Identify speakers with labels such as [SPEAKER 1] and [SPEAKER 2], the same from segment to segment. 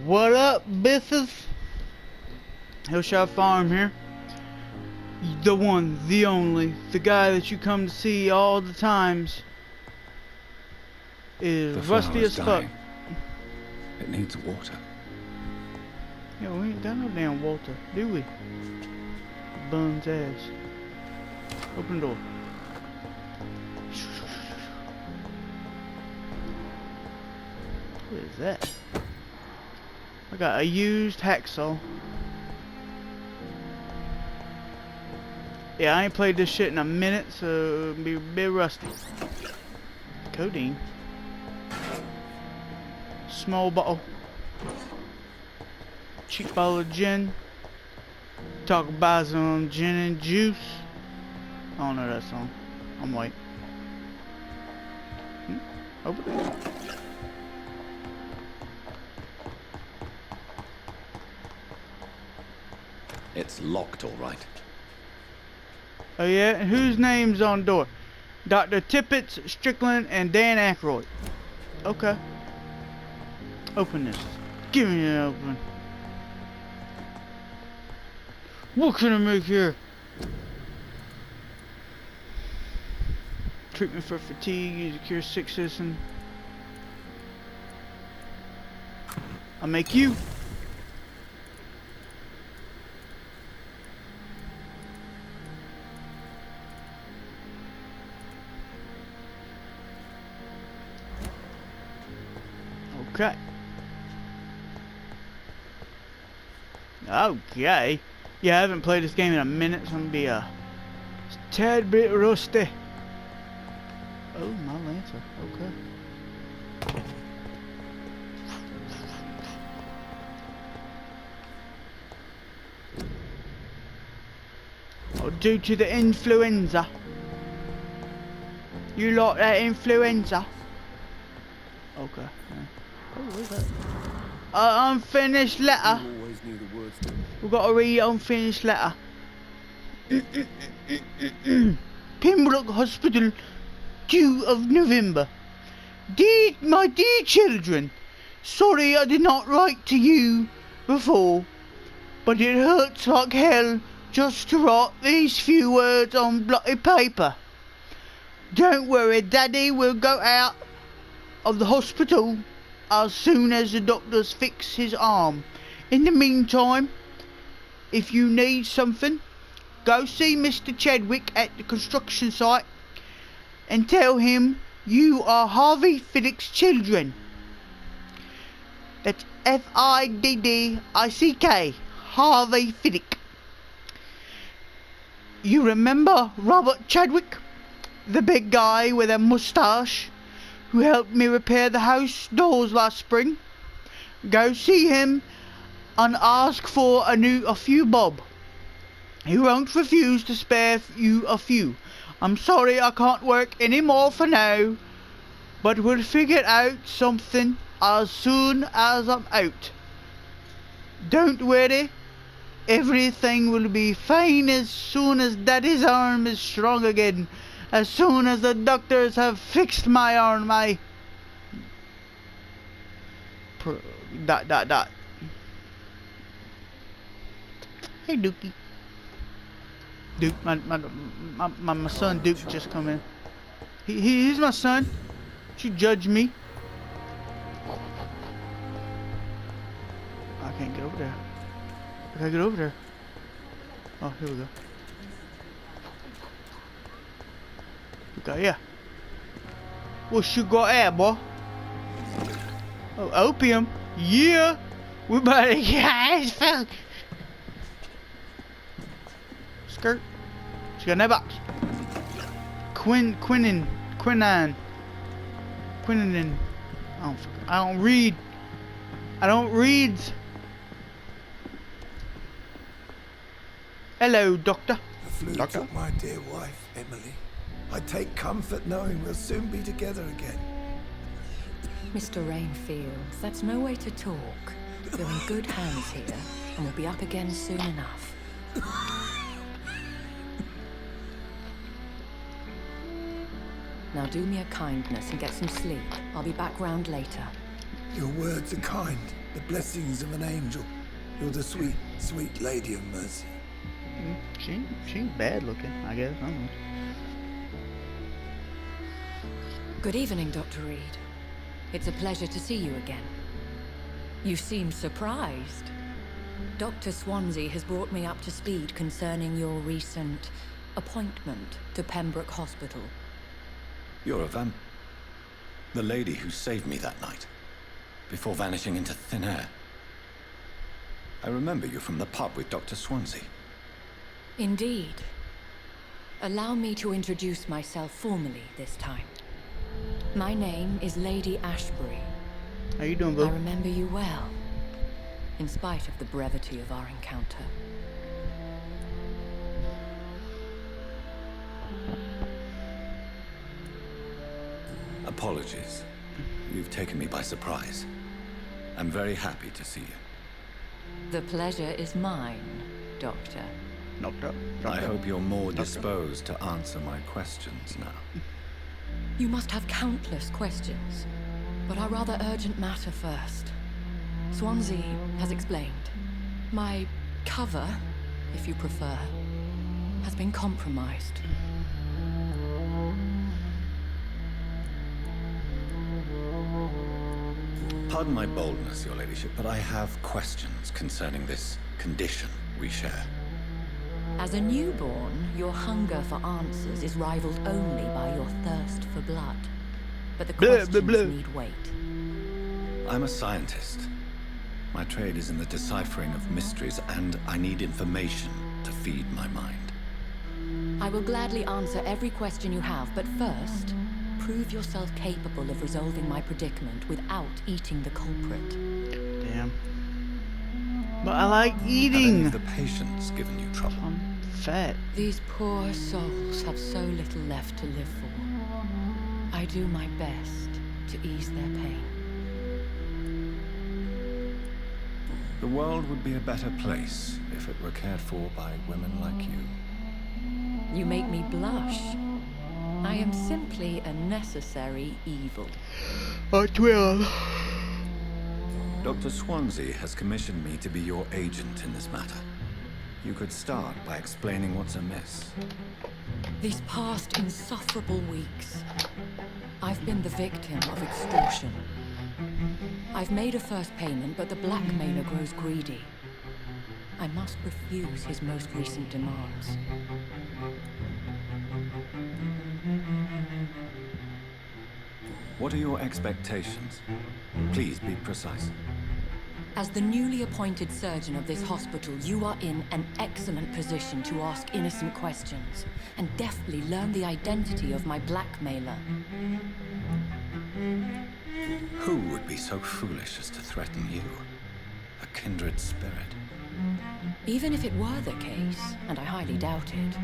[SPEAKER 1] What up, bitches? Hillshire Farm here. The one, the only, the guy that you come to see all the times is rusty as fuck.
[SPEAKER 2] It needs water.
[SPEAKER 1] Yeah, we ain't got no damn water, do we? Bun's ass. Open the door. What is that? I got a used hacksaw. Yeah, I ain't played this shit in a minute, so it'll be a bit rusty. Codeine. Small bottle. Cheap bottle of gin. Talk about some gin and juice. I don't know that song. I'm white. Open it.
[SPEAKER 2] It's locked, all right.
[SPEAKER 1] Oh yeah? And whose name's on the door? Dr. Tippett, Strickland, and Dan Aykroyd. Okay. Open this. Give me an open. What can I make here? Treatment for fatigue, use to cure sick citizen. I'll make you. Okay. Okay. Yeah, I haven't played this game in a minute, so I'm gonna be a tad bit rusty. Oh, my Lancer. Okay. Oh, due to the influenza. You like that influenza? Okay. Oh, what is that? Unfinished letter. We've got to read unfinished letter. Pembroke Hospital, 2 of November. My dear children, sorry I did not write to you before, but it hurts like hell just to write these few words on blocky paper. Don't worry, Daddy will go out of the hospital as soon as the doctors fix his arm. In the meantime, if you need something, go see Mr. Chadwick at the construction site and tell him you are Harvey Fiddick's children. That's F-I-D-D-I-C-K, Harvey Fiddick. You remember Robert Chadwick, the big guy with a moustache who helped me repair the house doors last spring? Go see him and ask for a few bob. He won't refuse to spare you a few. I'm sorry I can't work any more for now, but we'll figure out something as soon as I'm out. Don't worry, everything will be fine as soon as Daddy's arm is strong again. As soon as the doctors have fixed my arm, Hey, Dookie. Duke, my son Duke just come in. He's my son. You judge me. I can't get over there. I can't get over there. Oh, here we go. Okay, yeah. What you got there, boy? Oh, opium. Yeah. We better get his fuck. Skirt. She got in that box. Quinine. I don't read. Hello, doctor.
[SPEAKER 3] The flu took my dear wife, Emily. I take comfort knowing we'll soon be together again.
[SPEAKER 4] Mr. Rainfield, that's no way to talk. You're in good hands here, and we'll be up again soon enough. Now do me a kindness and get some sleep. I'll be back round later.
[SPEAKER 3] Your words are kind, the blessings of an angel. You're the sweet, sweet lady of mercy.
[SPEAKER 1] She ain't bad looking, I guess. I don't know.
[SPEAKER 4] Good evening, Dr. Reed. It's a pleasure to see you again. You seem surprised. Dr. Swansea has brought me up to speed concerning your recent appointment to Pembroke Hospital.
[SPEAKER 2] You're a the lady who saved me that night, before vanishing into thin air. I remember you from the pub with Dr. Swansea.
[SPEAKER 4] Indeed. Allow me to introduce myself formally this time. My name is Lady Ashbury.
[SPEAKER 1] How you doing, bro?
[SPEAKER 4] I remember you well, in spite of the brevity of our encounter.
[SPEAKER 2] Apologies. You've taken me by surprise. I'm very happy to see you.
[SPEAKER 4] The pleasure is mine, Doctor.
[SPEAKER 1] Doctor.
[SPEAKER 2] I hope you're more disposed to answer my questions now.
[SPEAKER 4] You must have countless questions, but our rather urgent matter first. Swansea has explained. My cover, if you prefer, has been compromised.
[SPEAKER 2] Pardon my boldness, Your Ladyship, but I have questions concerning this condition we share.
[SPEAKER 4] As a newborn, your hunger for answers is rivaled only by your thirst for blood. But the questions need wait.
[SPEAKER 2] I'm a scientist. My trade is in the deciphering of mysteries, and I need information to feed my mind.
[SPEAKER 4] I will gladly answer every question you have, but first, prove yourself capable of resolving my predicament without eating the culprit.
[SPEAKER 1] Damn. But I like
[SPEAKER 2] Have any
[SPEAKER 1] eating.
[SPEAKER 2] of the patients given you trouble?
[SPEAKER 1] I'm fat.
[SPEAKER 4] These poor souls have so little left to live for. I do my best to ease their pain.
[SPEAKER 2] The world would be a better place if it were cared for by women like you.
[SPEAKER 4] You make me blush. I am simply a necessary evil.
[SPEAKER 1] I will.
[SPEAKER 2] Dr. Swansea has commissioned me to be your agent in this matter. You could start by explaining what's amiss.
[SPEAKER 4] These past insufferable weeks, I've been the victim of extortion. I've made a first payment, but the blackmailer grows greedy. I must refuse his most recent demands.
[SPEAKER 2] What are your expectations? Please be precise.
[SPEAKER 4] As the newly appointed surgeon of this hospital, you are in an excellent position to ask innocent questions and deftly learn the identity of my blackmailer.
[SPEAKER 2] Who would be so foolish as to threaten you? A kindred spirit.
[SPEAKER 4] Even if it were the case, and I highly doubt it,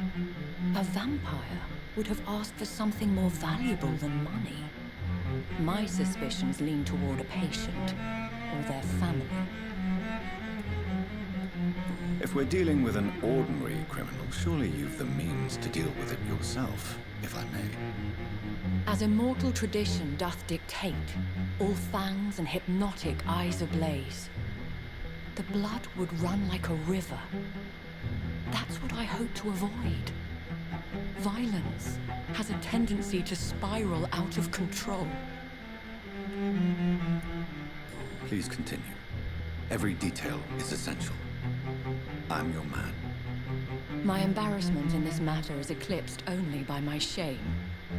[SPEAKER 4] a vampire would have asked for something more valuable than money. My suspicions lean toward a patient or their family.
[SPEAKER 2] If we're dealing with an ordinary criminal, surely you've the means to deal with it yourself, if I may.
[SPEAKER 4] As immortal tradition doth dictate, all fangs and hypnotic eyes ablaze, the blood would run like a river. That's what I hope to avoid. Violence has a tendency to spiral out of control.
[SPEAKER 2] Please continue. Every detail is essential. I'm your man.
[SPEAKER 4] My embarrassment in this matter is eclipsed only by my shame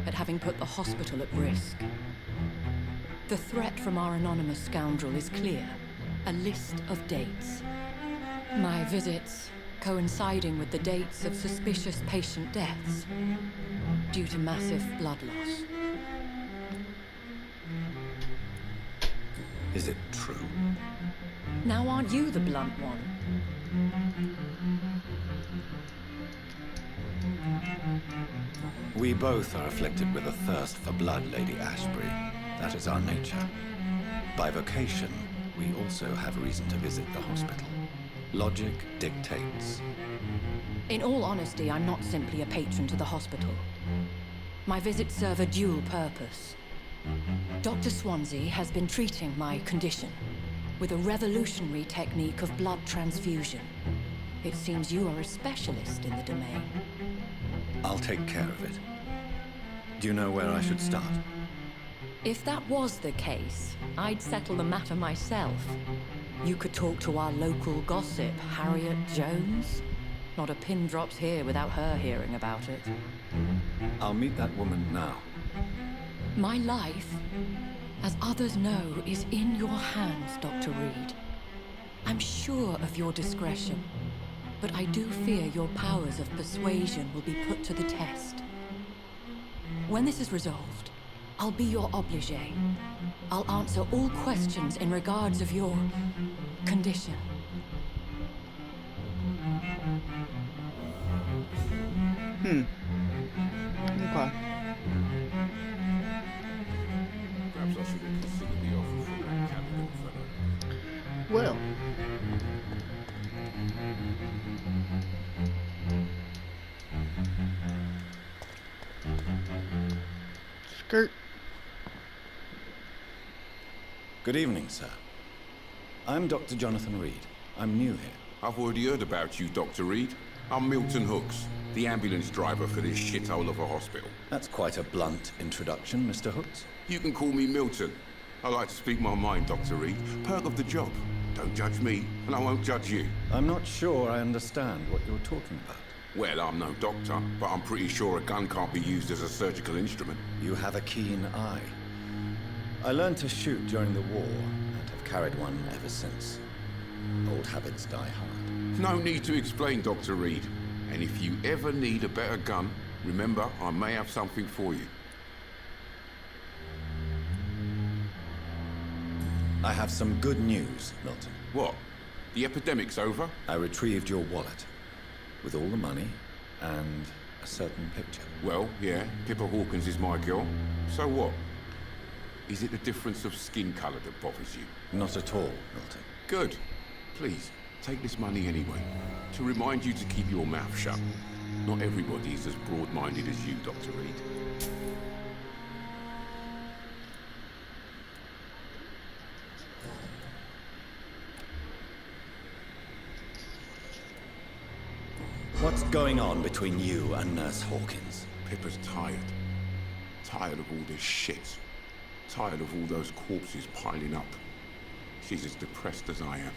[SPEAKER 4] at having put the hospital at risk. The threat from our anonymous scoundrel is clear. A list of dates. My visits coinciding with the dates of suspicious patient deaths due to massive blood loss.
[SPEAKER 2] Is it true?
[SPEAKER 4] Now aren't you the blunt one?
[SPEAKER 2] We both are afflicted with a thirst for blood, Lady Ashbury. That is our nature. By vocation, we also have reason to visit the hospital. Logic dictates.
[SPEAKER 4] In all honesty, I'm not simply a patron to the hospital. My visits serve a dual purpose. Dr. Swansea has been treating my condition with a revolutionary technique of blood transfusion. It seems you are a specialist in the domain.
[SPEAKER 2] I'll take care of it. Do you know where I should start?
[SPEAKER 4] If that was the case, I'd settle the matter myself. You could talk to our local gossip, Harriet Jones. Not a pin drops here without her hearing about it.
[SPEAKER 2] I'll meet that woman now.
[SPEAKER 4] My life, as others know, is in your hands, Dr. Reed. I'm sure of your discretion, but I do fear your powers of persuasion will be put to the test. When this is resolved, I'll be your obligé. I'll answer all questions in regards of your condition.
[SPEAKER 1] Okay.
[SPEAKER 5] Perhaps I should have considered the offer from that candidate fellow.
[SPEAKER 1] Well. Skirt.
[SPEAKER 2] Good evening, sir. I'm Dr. Jonathan Reed. I'm new here.
[SPEAKER 5] I've already heard about you, Dr. Reed. I'm Milton Hooks, the ambulance driver for this shithole of a hospital.
[SPEAKER 2] That's quite a blunt introduction, Mr. Hooks.
[SPEAKER 5] You can call me Milton. I like to speak my mind, Dr. Reed. Perk of the job. Don't judge me, and I won't judge you.
[SPEAKER 2] I'm not sure I understand what you're talking about.
[SPEAKER 5] Well, I'm no doctor, but I'm pretty sure a gun can't be used as a surgical instrument.
[SPEAKER 2] You have a keen eye. I learned to shoot during the war, and have carried one ever since. Old habits die hard.
[SPEAKER 5] No need to explain, Dr. Reed. And if you ever need a better gun, remember, I may have something for you.
[SPEAKER 2] I have some good news, Milton.
[SPEAKER 5] What? The epidemic's over?
[SPEAKER 2] I retrieved your wallet, with all the money, and a certain picture.
[SPEAKER 5] Well, yeah, Pippa Hawkins is my girl. So what? Is it the difference of skin color that bothers you?
[SPEAKER 2] Not at all, Milton.
[SPEAKER 5] Good. Please, take this money anyway. To remind you to keep your mouth shut. Not everybody is as broad-minded as you, Dr. Reed.
[SPEAKER 2] What's going on between you and Nurse Hawkins?
[SPEAKER 5] Pippa's tired. Tired of all this shit. Tired of all those corpses piling up. She's as depressed as I am.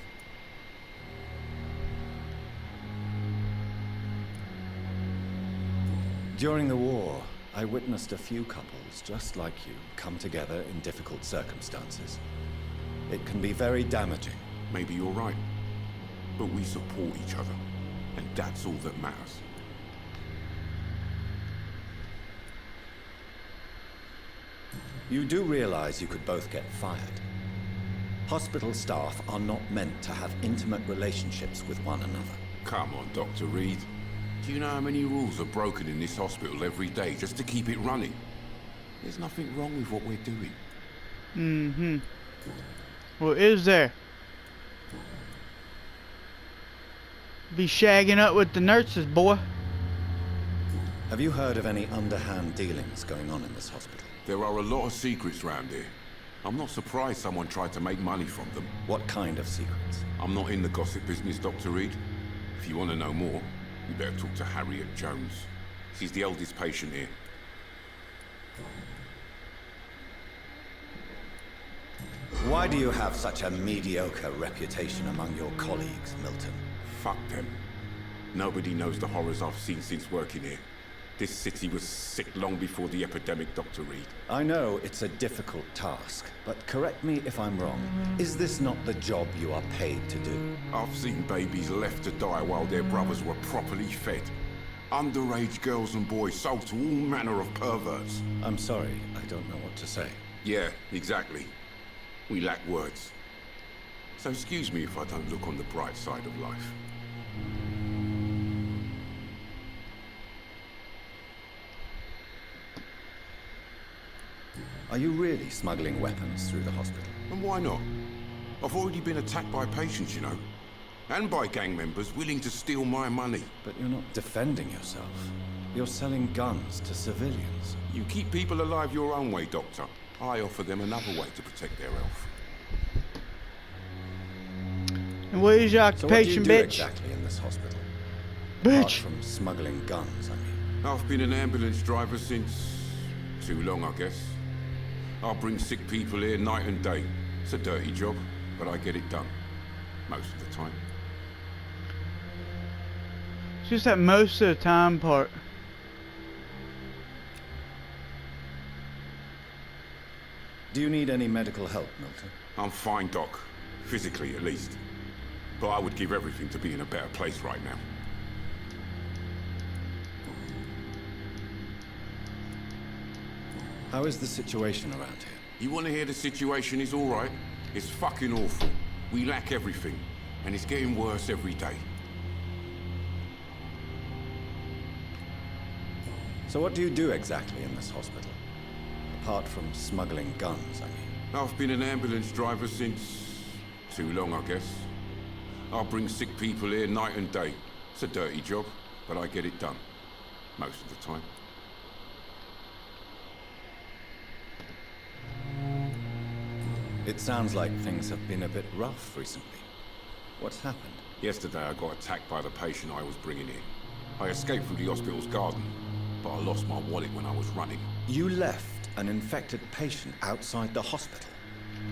[SPEAKER 2] During the war, I witnessed a few couples just like you come together in difficult circumstances. It can be very damaging.
[SPEAKER 5] Maybe you're right. But we support each other. And that's all that matters.
[SPEAKER 2] You do realize you could both get fired. Hospital staff are not meant to have intimate relationships with one another.
[SPEAKER 5] Come on, Dr. Reed. Do you know how many rules are broken in this hospital every day just to keep it running? There's nothing wrong with what we're doing.
[SPEAKER 1] Mm-hmm. Well, is there? Be shagging up with the nurses, boy.
[SPEAKER 2] Have you heard of any underhand dealings going on in this hospital?
[SPEAKER 5] There are a lot of secrets around here. I'm not surprised someone tried to make money from them.
[SPEAKER 2] What kind of secrets?
[SPEAKER 5] I'm not in the gossip business, Dr. Reed. If you want to know more, you better talk to Harriet Jones. She's the eldest patient here.
[SPEAKER 2] Why do you have such a mediocre reputation among your colleagues, Milton?
[SPEAKER 5] Fuck them. Nobody knows the horrors I've seen since working here. This city was sick long before the epidemic, Dr. Reed.
[SPEAKER 2] I know it's a difficult task, but correct me if I'm wrong. Is this not the job you are paid to do?
[SPEAKER 5] I've seen babies left to die while their brothers were properly fed. Underage girls and boys sold to all manner of perverts.
[SPEAKER 2] I'm sorry, I don't know what to say.
[SPEAKER 5] Yeah, exactly. We lack words. So excuse me if I don't look on the bright side of life.
[SPEAKER 2] Are you really smuggling weapons through the hospital?
[SPEAKER 5] And why not? I've already been attacked by patients, you know. And by gang members willing to steal my money.
[SPEAKER 2] But you're not defending yourself. You're selling guns to civilians.
[SPEAKER 5] You keep people alive your own way, Doctor. I offer them another way to protect their health.
[SPEAKER 1] And what is your
[SPEAKER 2] So what do you
[SPEAKER 1] occupation,
[SPEAKER 2] do
[SPEAKER 1] bitch?
[SPEAKER 2] exactly in this hospital? Apart
[SPEAKER 1] Bitch.
[SPEAKER 2] from smuggling guns, I mean.
[SPEAKER 5] I've been an ambulance driver since... too long, I guess. I bring sick people here night and day. It's a dirty job, but I get it done. Most of the time.
[SPEAKER 1] It's just that most of the time part.
[SPEAKER 2] Do you need any medical help, Milton?
[SPEAKER 5] I'm fine, Doc. Physically, at least. But I would give everything to be in a better place right now.
[SPEAKER 2] How is the situation around here?
[SPEAKER 5] You want to hear the situation is all right? It's fucking awful. We lack everything. And it's getting worse every day.
[SPEAKER 2] So what do you do exactly in this hospital? Apart from smuggling guns, I mean.
[SPEAKER 5] I've been an ambulance driver since... too long, I guess. I bring sick people here night and day. It's a dirty job, but I get it done. Most of the time.
[SPEAKER 2] It sounds like things have been a bit rough recently. What's happened?
[SPEAKER 5] Yesterday I got attacked by the patient I was bringing in. I escaped through the hospital's garden, but I lost my wallet when I was running.
[SPEAKER 2] You left an infected patient outside the hospital.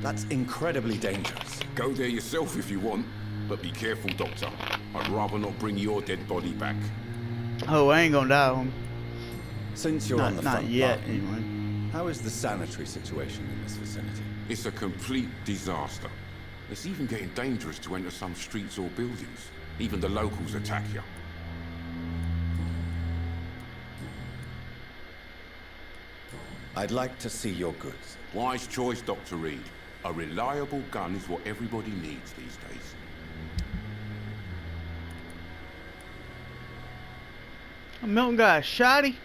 [SPEAKER 2] That's incredibly dangerous.
[SPEAKER 5] Go there yourself if you want, but be careful, Doctor. I'd rather not bring your dead body back.
[SPEAKER 1] Oh, I ain't gonna die on him.
[SPEAKER 2] Since you're on the
[SPEAKER 1] Not
[SPEAKER 2] front
[SPEAKER 1] yet,
[SPEAKER 2] line,
[SPEAKER 1] anyway.
[SPEAKER 2] how is the sanitary situation in this vicinity?
[SPEAKER 5] It's a complete disaster. It's even getting dangerous to enter some streets or buildings. Even the locals attack you.
[SPEAKER 2] I'd like to see your goods.
[SPEAKER 5] Wise choice, Dr. Reed. A reliable gun is what everybody needs these days.
[SPEAKER 1] Milton got a shotty.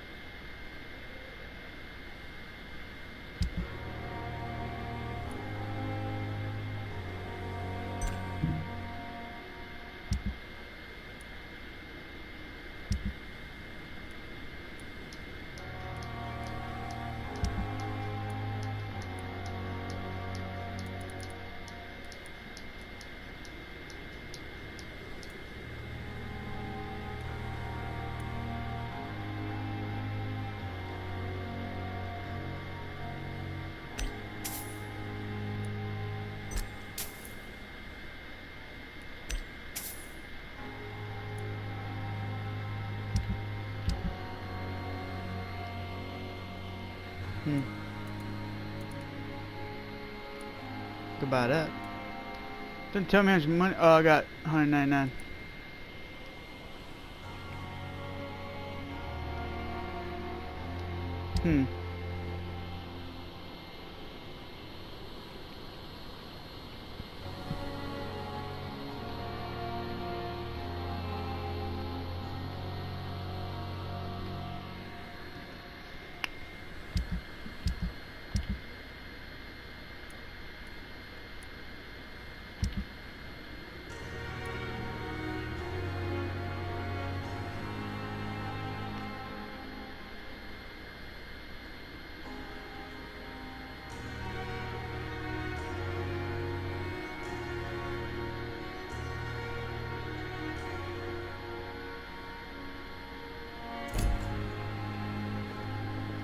[SPEAKER 1] Goodbye that. Didn't tell me how much money. Oh, I got 199.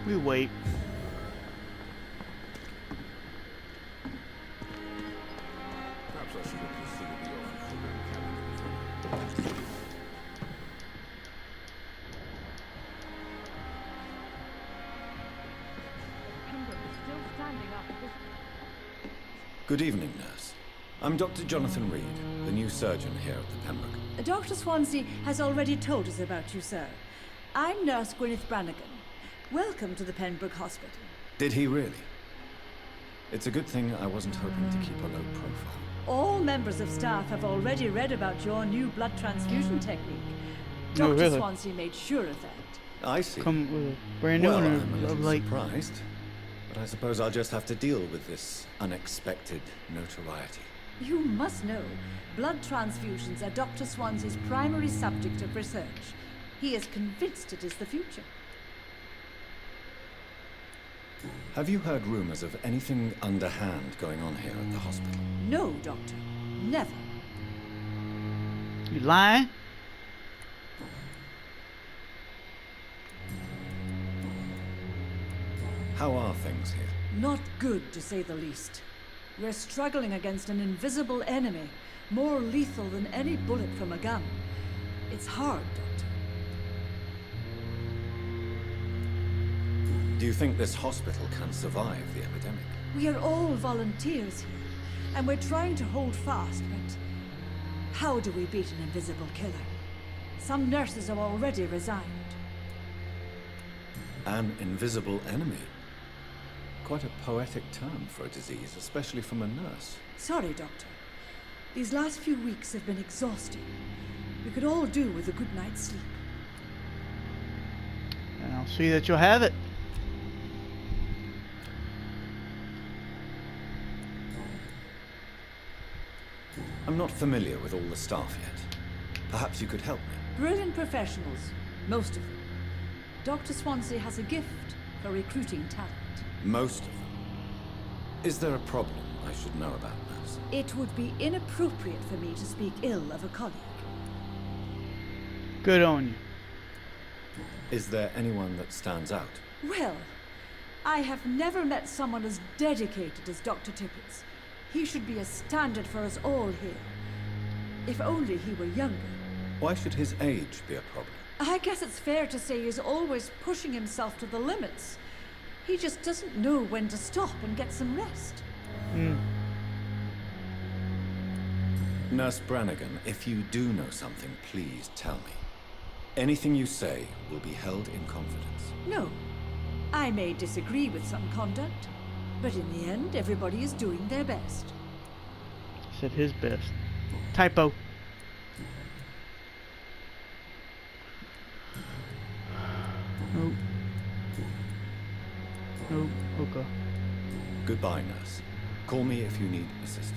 [SPEAKER 1] We wait.
[SPEAKER 5] Perhaps I should have considered the offer for the calendar.
[SPEAKER 2] Good evening, nurse. I'm Dr. Jonathan Reed, the new surgeon here at the Pembroke.
[SPEAKER 6] Dr. Swansea has already told us about you, sir. I'm Nurse Gwyneth Brannigan. Welcome to the Pembroke Hospital.
[SPEAKER 2] Did he really? It's a good thing I wasn't hoping to keep a low profile.
[SPEAKER 6] All members of staff have already read about your new blood transfusion technique.
[SPEAKER 1] Oh,
[SPEAKER 6] Dr.
[SPEAKER 1] really?
[SPEAKER 6] Swansea made sure of that.
[SPEAKER 2] I see.
[SPEAKER 1] Come with a brand new
[SPEAKER 2] Well,
[SPEAKER 1] one
[SPEAKER 2] I'm a
[SPEAKER 1] of
[SPEAKER 2] little
[SPEAKER 1] like.
[SPEAKER 2] surprised, but I suppose I'll just have to deal with this unexpected notoriety.
[SPEAKER 6] You must know, blood transfusions are Dr. Swansea's primary subject of research. He is convinced it is the future.
[SPEAKER 2] Have you heard rumors of anything underhand going on here at the hospital?
[SPEAKER 6] No, Doctor. Never.
[SPEAKER 1] You lying?
[SPEAKER 2] How are things here?
[SPEAKER 6] Not good, to say the least. We're struggling against an invisible enemy, more lethal than any bullet from a gun. It's hard, Doctor.
[SPEAKER 2] Do you think this hospital can survive the epidemic?
[SPEAKER 6] We are all volunteers here, and we're trying to hold fast, but how do we beat an invisible killer? Some nurses have already resigned.
[SPEAKER 2] An invisible enemy? Quite a poetic term for a disease, especially from a nurse.
[SPEAKER 6] Sorry, Doctor. These last few weeks have been exhausting. We could all do with a good night's sleep.
[SPEAKER 1] And I'll see that you'll have it.
[SPEAKER 2] I'm not familiar with all the staff yet. Perhaps you could help me.
[SPEAKER 6] Brilliant professionals, most of them. Dr. Swansea has a gift for recruiting talent.
[SPEAKER 2] Most of them. Is there a problem I should know about, nurse?
[SPEAKER 6] It would be inappropriate for me to speak ill of a colleague.
[SPEAKER 1] Good on you.
[SPEAKER 2] Is there anyone that stands out?
[SPEAKER 6] Well, I have never met someone as dedicated as Dr. Tippets. He should be a standard for us all here. If only he were younger.
[SPEAKER 2] Why should his age be a problem?
[SPEAKER 6] I guess it's fair to say he's always pushing himself to the limits. He just doesn't know when to stop and get some rest.
[SPEAKER 2] Nurse Brannigan, if you do know something, please tell me. Anything you say will be held in confidence.
[SPEAKER 6] No. I may disagree with some conduct, but in the end, everybody is doing their best.
[SPEAKER 1] Said his best. Typo. Nope. Nope. Okay.
[SPEAKER 2] Goodbye, nurse. Call me if you need assistance.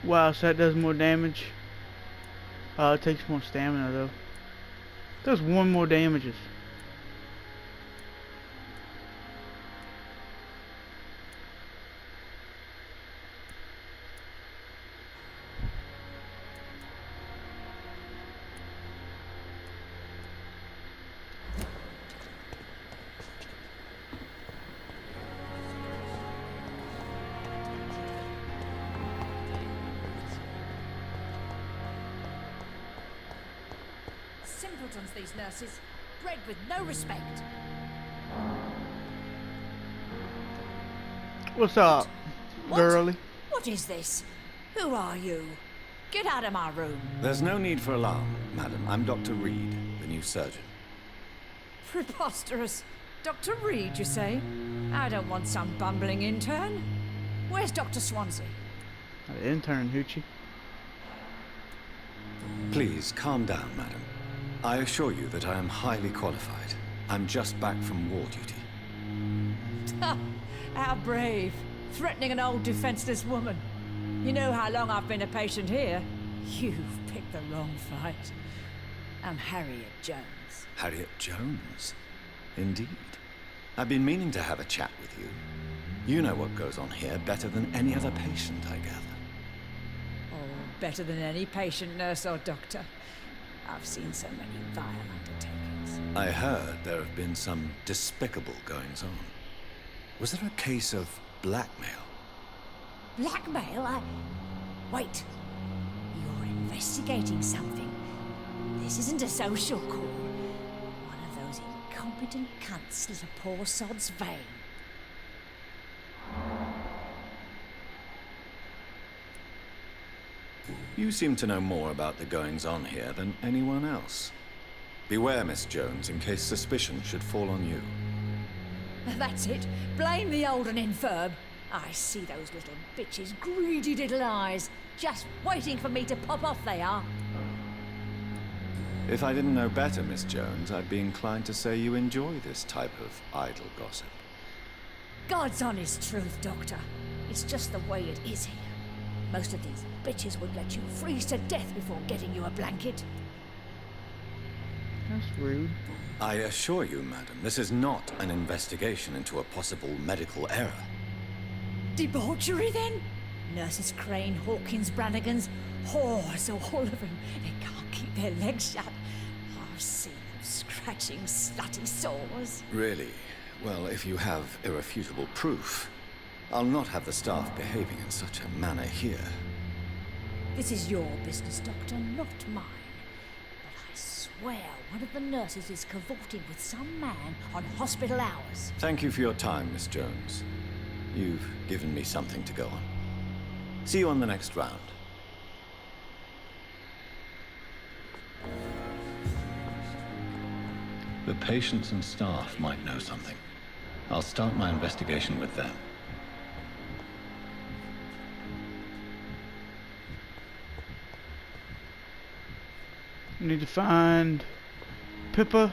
[SPEAKER 1] Wow, so that does more damage. It takes more stamina though. Does one more damages.
[SPEAKER 7] Simpletons, these nurses. Bred with no respect.
[SPEAKER 1] What's up,
[SPEAKER 7] What?
[SPEAKER 1] girly?
[SPEAKER 7] What is this? Who are you? Get out of my room.
[SPEAKER 2] There's no need for alarm, madam. I'm Dr. Reed, the new surgeon.
[SPEAKER 7] Preposterous. Dr. Reed, you say? I don't want some bumbling intern. Where's Dr. Swansea?
[SPEAKER 1] An intern, Hoochie.
[SPEAKER 2] Please, calm down, madam. I assure you that I am highly qualified. I'm just back from war duty.
[SPEAKER 7] How brave. Threatening an old defenseless woman. You know how long I've been a patient here. You've picked the wrong fight. I'm Harriet Jones.
[SPEAKER 2] Harriet Jones? Indeed. I've been meaning to have a chat with you. You know what goes on here better than any other patient, I gather.
[SPEAKER 7] Oh, better than any patient, nurse or doctor. I've seen so many vile undertakings.
[SPEAKER 2] I heard there have been some despicable goings-on. Was there a case of blackmail?
[SPEAKER 7] Blackmail? Wait. You're investigating something. This isn't a social call. One of those incompetent cunt slit a poor sod's vein.
[SPEAKER 2] You seem to know more about the goings-on here than anyone else. Beware, Miss Jones, in case suspicion should fall on you.
[SPEAKER 7] That's it. Blame the old and infirm. I see those little bitches' greedy little eyes. Just waiting for me to pop off they are.
[SPEAKER 2] If I didn't know better, Miss Jones, I'd be inclined to say you enjoy this type of idle gossip.
[SPEAKER 7] God's honest truth, Doctor. It's just the way it is here. Most of these bitches would let you freeze to death before getting you a blanket.
[SPEAKER 1] That's rude.
[SPEAKER 2] I assure you, madam, this is not an investigation into a possible medical error.
[SPEAKER 7] Debauchery, then? Nurses Crane, Hawkins, Brannigans, whores, all of them. They can't keep their legs shut. I've seen them scratching slutty sores.
[SPEAKER 2] Really? Well, if you have irrefutable proof, I'll not have the staff behaving in such a manner here.
[SPEAKER 7] This is your business, Doctor, not mine. But I swear one of the nurses is cavorting with some man on hospital hours.
[SPEAKER 2] Thank you for your time, Miss Jones. You've given me something to go on. See you on the next round. The patients and staff might know something. I'll start my investigation with them.
[SPEAKER 1] We need to find Pippa,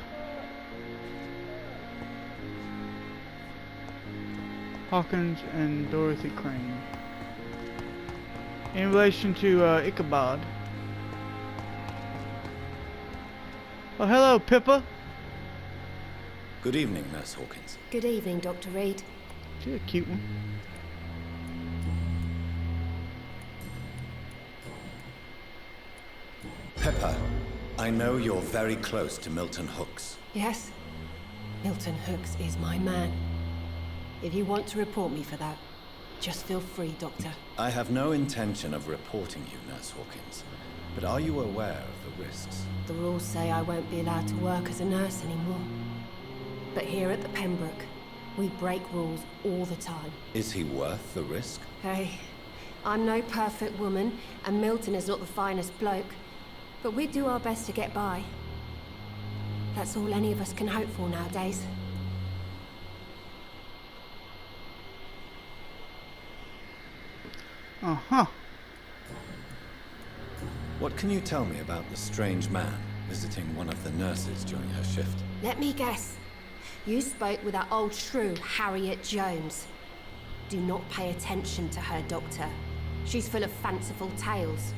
[SPEAKER 1] Hawkins, and Dorothy Crane. In relation to Ichabod. Oh, hello, Pippa.
[SPEAKER 2] Good evening, Nurse Hawkins.
[SPEAKER 8] Good evening, Dr. Reed.
[SPEAKER 1] She's a cute one.
[SPEAKER 2] Pepper, I know you're very close to Milton Hooks.
[SPEAKER 8] Yes? Milton Hooks is my man. If you want to report me for that, just feel free, Doctor.
[SPEAKER 2] I have no intention of reporting you, Nurse Hawkins. But are you aware of the risks?
[SPEAKER 8] The rules say I won't be allowed to work as a nurse anymore. But here at the Pembroke, we break rules all the time.
[SPEAKER 2] Is he worth the risk?
[SPEAKER 8] Hey, I'm no perfect woman, and Milton is not the finest bloke. But we do our best to get by. That's all any of us can hope for nowadays.
[SPEAKER 1] Uh-huh.
[SPEAKER 2] What can you tell me about the strange man visiting one of the nurses during her shift?
[SPEAKER 8] Let me guess. You spoke with that old shrew, Harriet Jones. Do not pay attention to her, Doctor. She's full of fanciful tales.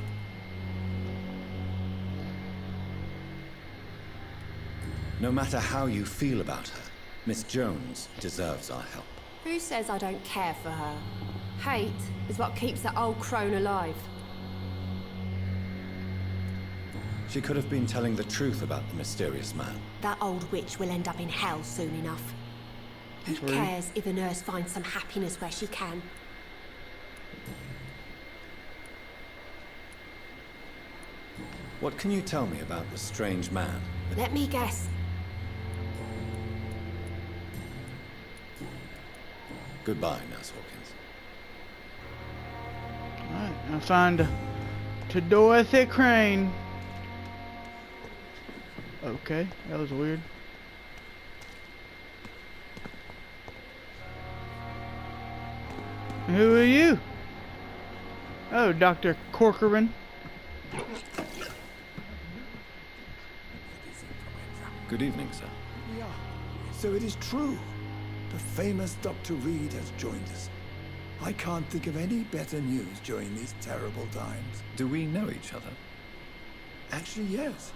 [SPEAKER 2] No matter how you feel about her, Miss Jones deserves our help.
[SPEAKER 8] Who says I don't care for her? Hate is what keeps that old crone alive.
[SPEAKER 2] She could have been telling the truth about the mysterious man.
[SPEAKER 8] That old witch will end up in hell soon enough. Who
[SPEAKER 1] That's rude.
[SPEAKER 8] cares if a nurse finds some happiness where she can?
[SPEAKER 2] What can you tell me about the strange man?
[SPEAKER 8] Let me guess.
[SPEAKER 2] Goodbye, Nurse Hawkins.
[SPEAKER 1] Alright, now find to Dorothy Crane. Okay, that was weird. Who are you? Oh, Dr. Corcoran.
[SPEAKER 2] Good evening, sir.
[SPEAKER 3] Yeah, so it is true. The famous Dr. Reed has joined us. I can't think of any better news during these terrible times.
[SPEAKER 2] Do we know each other?
[SPEAKER 3] Actually, yes.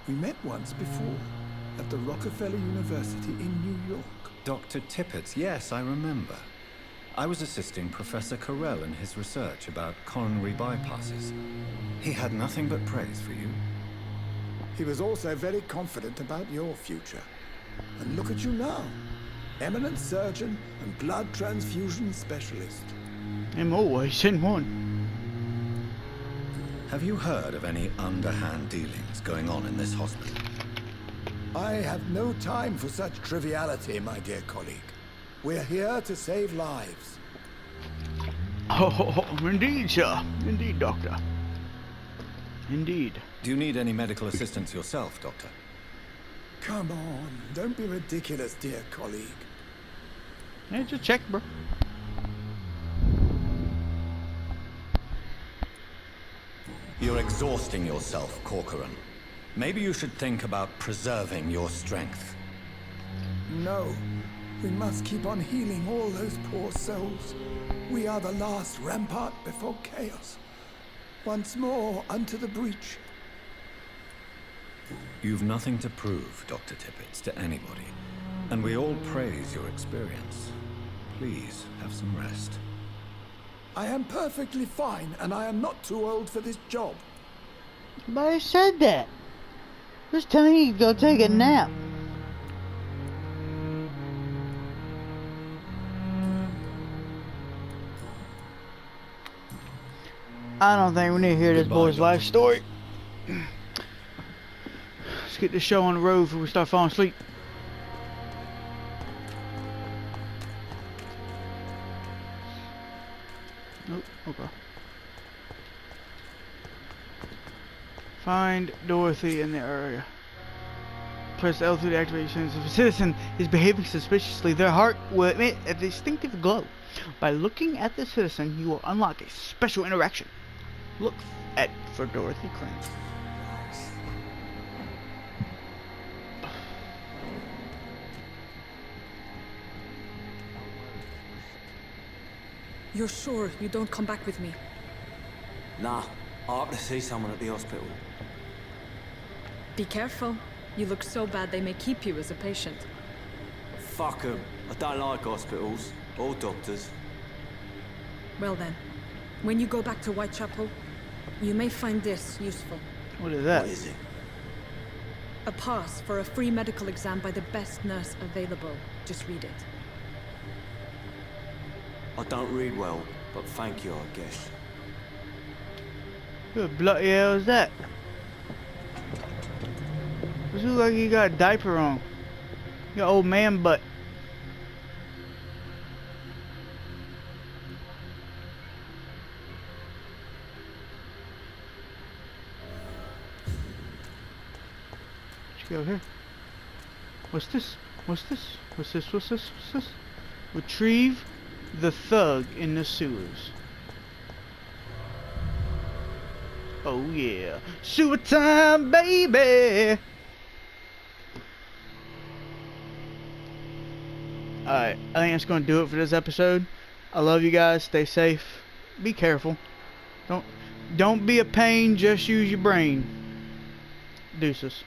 [SPEAKER 3] We met once before, at the Rockefeller University in New York.
[SPEAKER 2] Dr. Tippett, yes, I remember. I was assisting Professor Carell in his research about coronary bypasses. He had nothing but praise for you.
[SPEAKER 3] He was also very confident about your future. And look at you now. Eminent surgeon and blood transfusion specialist.
[SPEAKER 1] I'm always in one.
[SPEAKER 2] Have you heard of any underhand dealings going on in this hospital?
[SPEAKER 3] I have no time for such triviality, my dear colleague. We're here to save lives.
[SPEAKER 1] Oh, indeed, sir. Indeed, Doctor. Indeed.
[SPEAKER 2] Do you need any medical assistance yourself, Doctor?
[SPEAKER 3] Come on, don't be ridiculous, dear colleague.
[SPEAKER 1] Yeah, just check, bro.
[SPEAKER 2] You're exhausting yourself, Corcoran. Maybe you should think about preserving your strength.
[SPEAKER 3] No, we must keep on healing all those poor souls. We are the last rampart before chaos. Once more unto the breach.
[SPEAKER 2] You've nothing to prove, Dr. Tippett, to anybody. And we all praise your experience. Please, have some rest.
[SPEAKER 3] I am perfectly fine, and I am not too old for this job.
[SPEAKER 1] But I said that. Just telling you to go take a nap. I don't think we need to hear this boy's life story. Let's get this show on the road before we start falling asleep. Nope, okay. Find Dorothy in the area. Press L2 to activate your sense. If a citizen is behaving suspiciously, their heart will emit a distinctive glow. By looking at the citizen, you will unlock a special interaction. Look for Dorothy Crane.
[SPEAKER 6] You're sure you don't come back with me?
[SPEAKER 9] Nah, I have to see someone at the hospital.
[SPEAKER 6] Be careful. You look so bad they may keep you as a patient.
[SPEAKER 9] Fuck 'em. I don't like hospitals or doctors.
[SPEAKER 6] Well then, when you go back to Whitechapel, you may find this useful.
[SPEAKER 1] What is that?
[SPEAKER 9] What is it?
[SPEAKER 6] A pass for a free medical exam by the best nurse available. Just read it.
[SPEAKER 9] I don't read well, but thank you, I guess.
[SPEAKER 1] Who the bloody hell is that? This looks like you got a diaper on. You got old man butt. Let's go here. What's this? What's this? What's this? What's this? What's this? Retrieve the thug in the sewers. Oh yeah. Sewer time, baby! Alright, I think that's going to do it for this episode. I love you guys. Stay safe. Be careful. Don't be a pain. Just use your brain. Deuces.